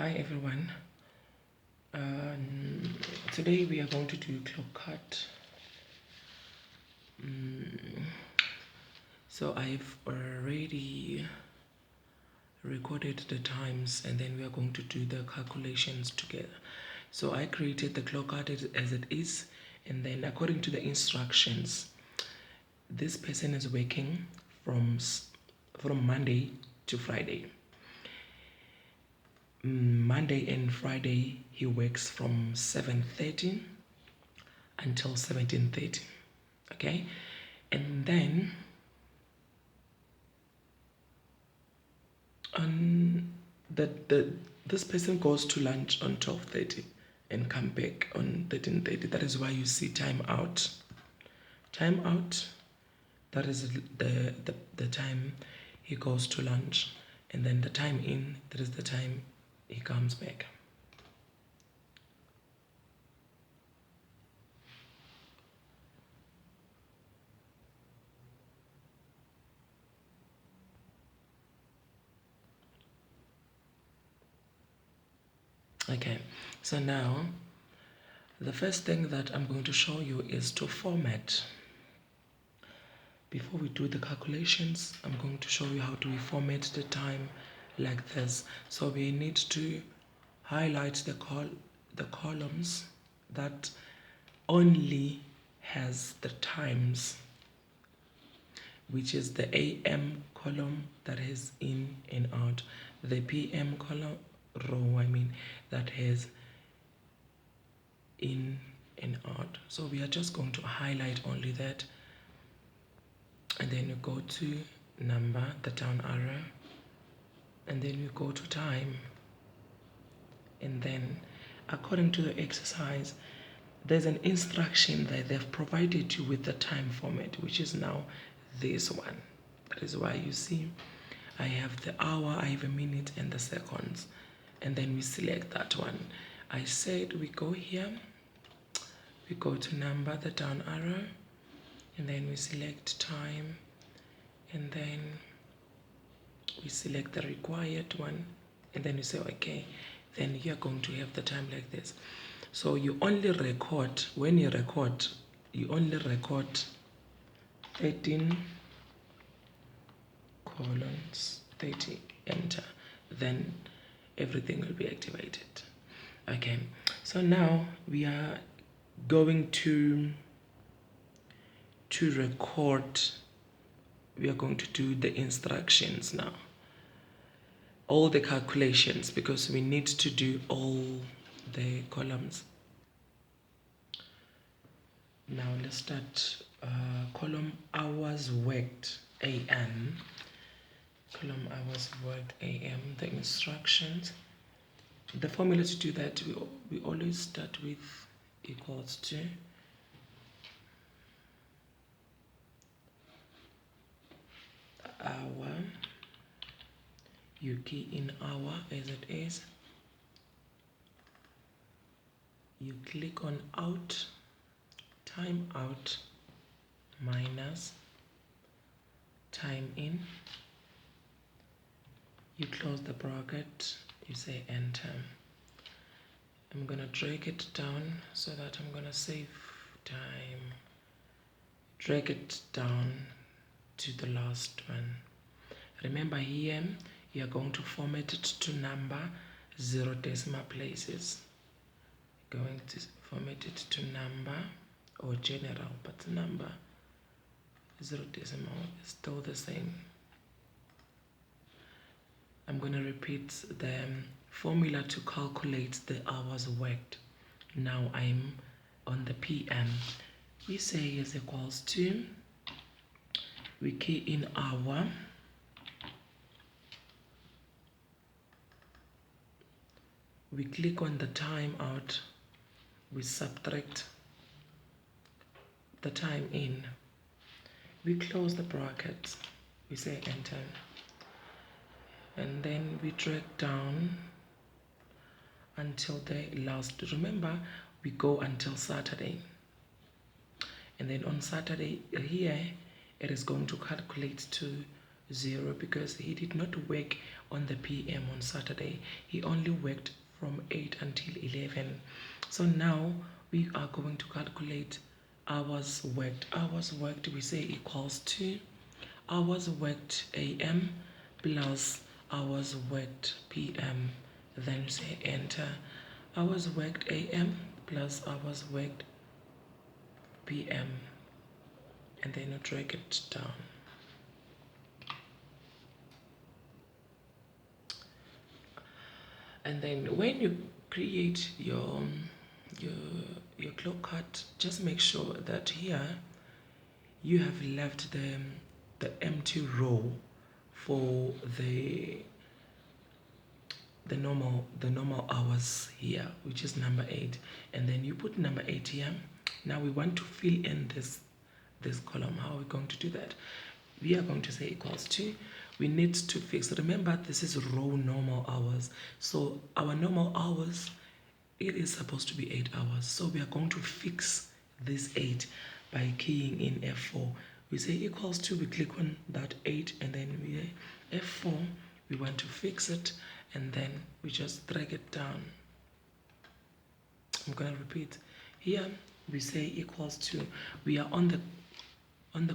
Hi everyone. Today we are going to do clock card. So I've already recorded the times and then we are going to do the calculations together. So I created the clock card as it is, and then according to the instructions, this person is working from Monday to Friday. Monday and Friday he works from 7:30 until 17:30. Okay, and then on this person goes to lunch on 12:30 and come back on 13:30. That is why you see time out. Time out, that is the time he goes to lunch, and then the time in, that is the time he comes back. Okay, so now the first thing that I'm going to show you is to format. Before we do the calculations, I'm going to show you how do we format the time like this. So we need to highlight the columns that only has the times, which is the AM column that has in and out, the PM column row, that has in and out. So we are just going to highlight only that, and then you go to number, the down arrow, and then you go to time, and then according to the exercise there's an instruction that they've provided you with the time format, which is now this one. That is why you see I have the hour, I have a minute, and the seconds, and then we select that one. I said we go here, we go to number, the down arrow, and then we select time, and then we select the required one, and then we say okay. Then you're going to have the time like this. So you only record, when you record, you only record 13 colons, 30, enter, then everything will be activated. Okay, so now we are going to record, we are going to do the instructions now, all the calculations, because we need to do all the columns. Now let's start. Column hours worked, AM. Column hours worked, AM. The instructions. The formula to do that, we always start with equals to hour. You key in hour as it is. You click on out, time out, minus time in. You close the bracket, you say enter. I'm gonna drag it down so that I'm gonna save time. Drag it down to the last one. Remember here, you are going to format it to number, 0 decimal places. Going to format it to number or general, but number, 0 decimal is still the same. I'm going to repeat the formula to calculate the hours worked. Now I'm on the PM. We say is equals to, we key in hour, we click on the time out, we subtract the time in, we close the bracket, we say enter, and then we drag down until the last. Remember, we go until Saturday, and then on Saturday here it is going to calculate to 0 because he did not work on the PM on Saturday. He only worked from 8 until 11. So now we are going to calculate hours worked. Hours worked, we say, equals to hours worked AM plus hours worked PM. Then we say enter. Hours worked AM plus hours worked PM. And then you drag it down. And then when you create your clock card, just make sure that here you have left the empty row for the normal hours here, which is number 8, and then you put number 8 here. Now we want to fill in this column. How are we going to do that? We are going to say equals to, we need to fix, remember this is row normal hours, so our normal hours, it is supposed to be 8 hours, so we are going to fix this 8 by keying in F4. We say equals to, we click on that 8, and then we F4, we want to fix it, and then we just drag it down. I'm going to repeat. Here we say equals to, we are on the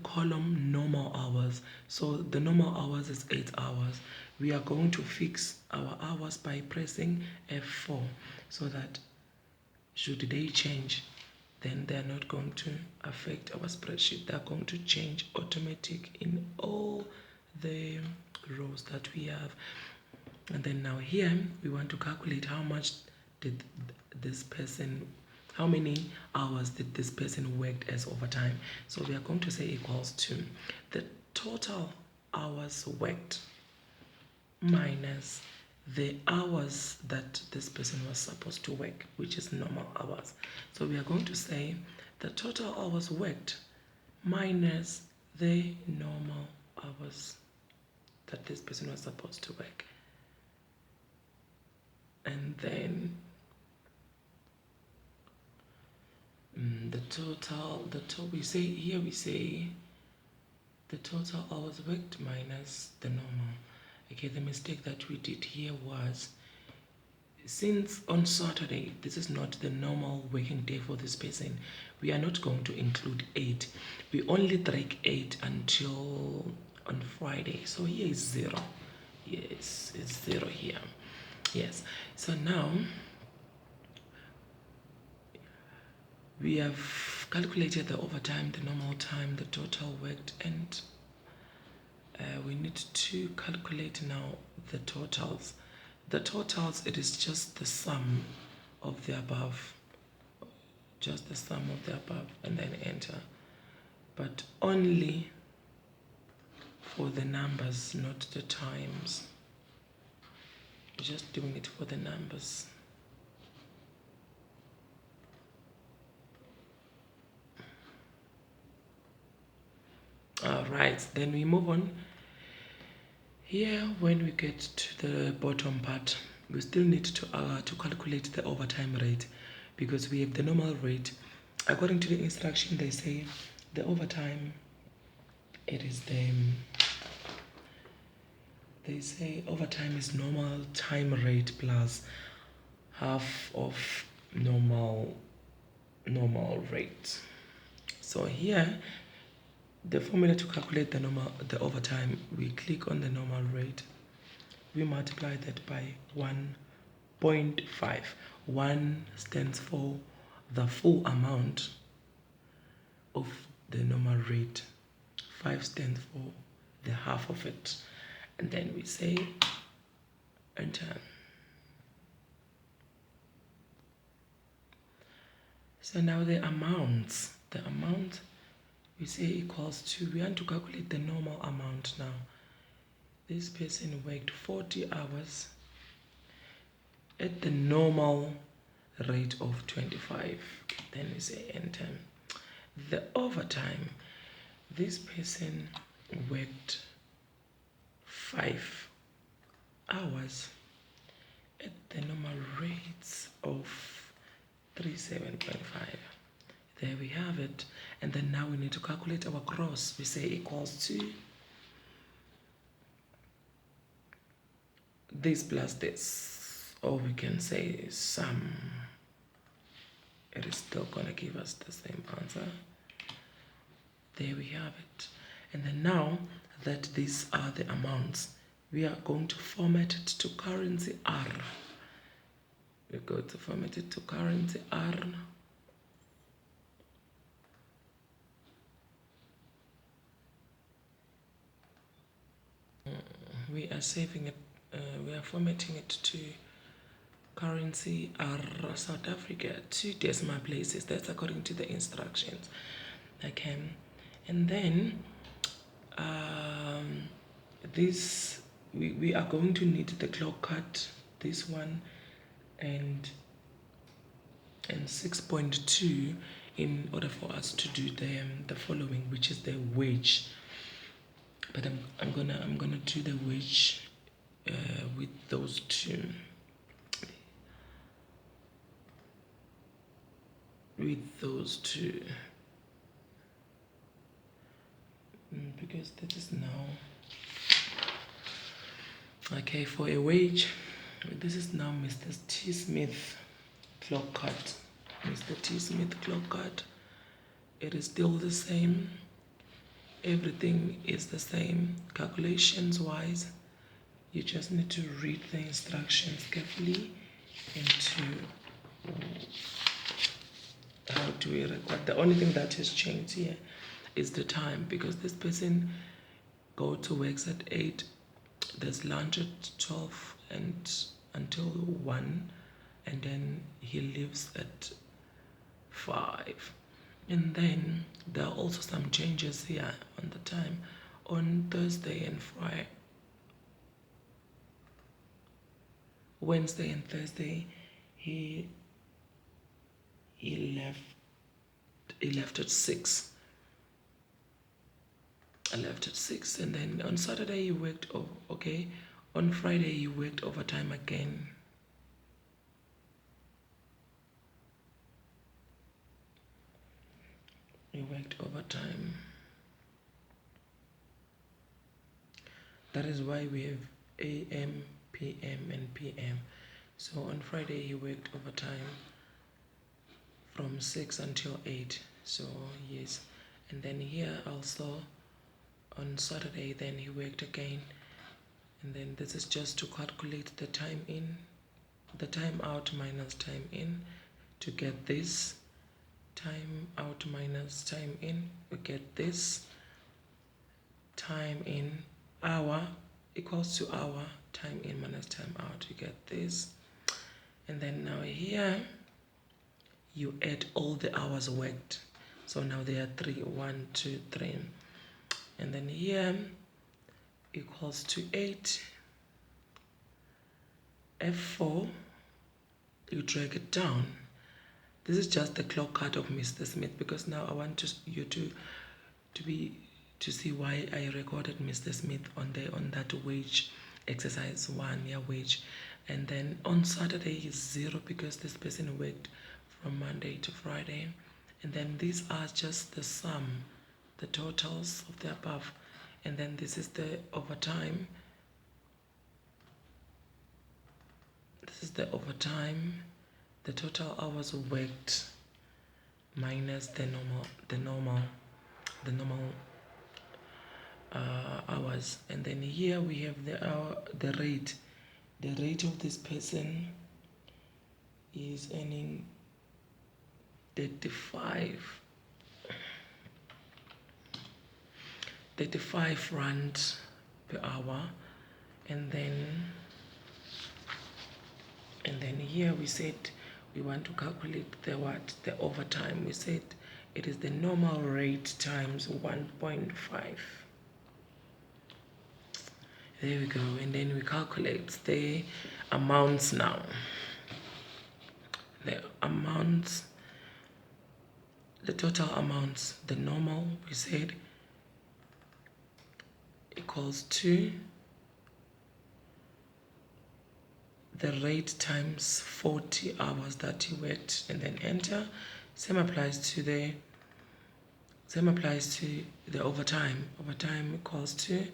column normal hours, so the normal hours is 8 hours. We are going to fix our hours by pressing F4, so that should they change, then they're not going to affect our spreadsheet. They're going to change automatic in all the rows that we have. And then now here we want to calculate how much did this person, how many hours did this person work as overtime. So we are going to say equals to the total hours worked minus the hours that this person was supposed to work, which is normal hours. So we are going to say the total hours worked minus the normal hours that this person was supposed to work. And then the total, we say here, we say the total hours worked minus the normal. Okay, the mistake that we did here was, since on Saturday, this is not the normal working day for this person, we are not going to include 8. We only drag 8 until on Friday. So here is 0. Yes, it's 0 here. Yes, so now we have calculated the overtime, the normal time, the total worked, and we need to calculate now the totals. The totals, it is just the sum of the above, just the sum of the above, and then enter. But only for the numbers, not the times. We're just doing it for the numbers. All right, then we move on. Here, when we get to the bottom part, we still need to calculate the overtime rate, because we have the normal rate. According to the instruction, they say the overtime, it is they say overtime is normal time rate plus half of normal rate. So here, the formula to calculate the overtime, we click on the normal rate, we multiply that by 1.5. 1 stands for the full amount of the normal rate, 5 stands for the half of it, and then we say enter. So now the amount we say equals to, we want to calculate the normal amount now. This person worked 40 hours at the normal rate of 25. Then we say enter. The overtime, this person worked 5 hours at the normal rates of 37.5. There we have it. And then now we need to calculate our gross. We say equals to this plus this, or we can say sum. It is still gonna give us the same answer. There we have it. And then now that these are the amounts, we are going to format it to currency R. We're going to format it to currency R. We are saving it, we are formatting it to currency R South Africa, 2 decimal places. That's according to the instructions. Okay, and then this we are going to need the clock card, this one, and 6.2 in order for us to do the following, which is the wage. But I'm gonna do the wage with those two. Because that is now okay for a wage. This is now Mr. T. Smith clock card. Mr. T. Smith clock card. It is still the same. Everything is the same. Calculations wise, you just need to read the instructions carefully into how do we record. The only thing that has changed here is the time, because this person go to works at 8, there's lunch at 12 and until 1, and then he leaves at 5. And then there are also some changes here on the time. On Thursday and Friday, Wednesday and Thursday, he left at 6. I left at 6, and then on Saturday he worked okay. On Friday he worked overtime again. He worked overtime. That is why we have AM, PM, and PM. So on Friday he worked overtime from 6 until 8. So yes, and then here also on Saturday then he worked again, and then this is just to calculate the time in, the time out minus time in, to get this time out minus time in, we get this time in hour equals to hour, time in minus time out, you get this. And then now here you add all the hours worked. So now there are 3, 1, 2, 3. And then here equals to 8. F4, you drag it down. This is just the clock card of Mr. Smith, because now I want you to see why I recorded Mr. Smith on that wage exercise 1 year wage. And then on Saturday is 0 because this person worked from Monday to Friday. And then these are just the sum, the totals of the above. And then this is the overtime. This is the overtime, the total hours worked minus the normal hours. And then here we have the rate. The rate of this person is earning 35 rand per hour. And then here we said we want to calculate the overtime. We said it is the normal rate times 1.5. There we go. And then we calculate the amounts now. The amounts, the total amounts, the normal, we said, equals to the rate times 40 hours that he worked, and then enter. Same applies to the overtime. Overtime equals to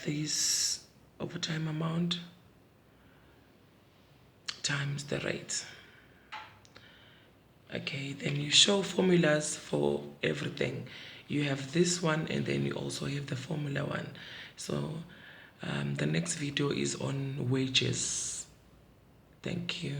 this overtime amount times the rate. Okay, then you show formulas for everything. You have this one, and then you also have the formula one. So the next video is on wages. Thank you.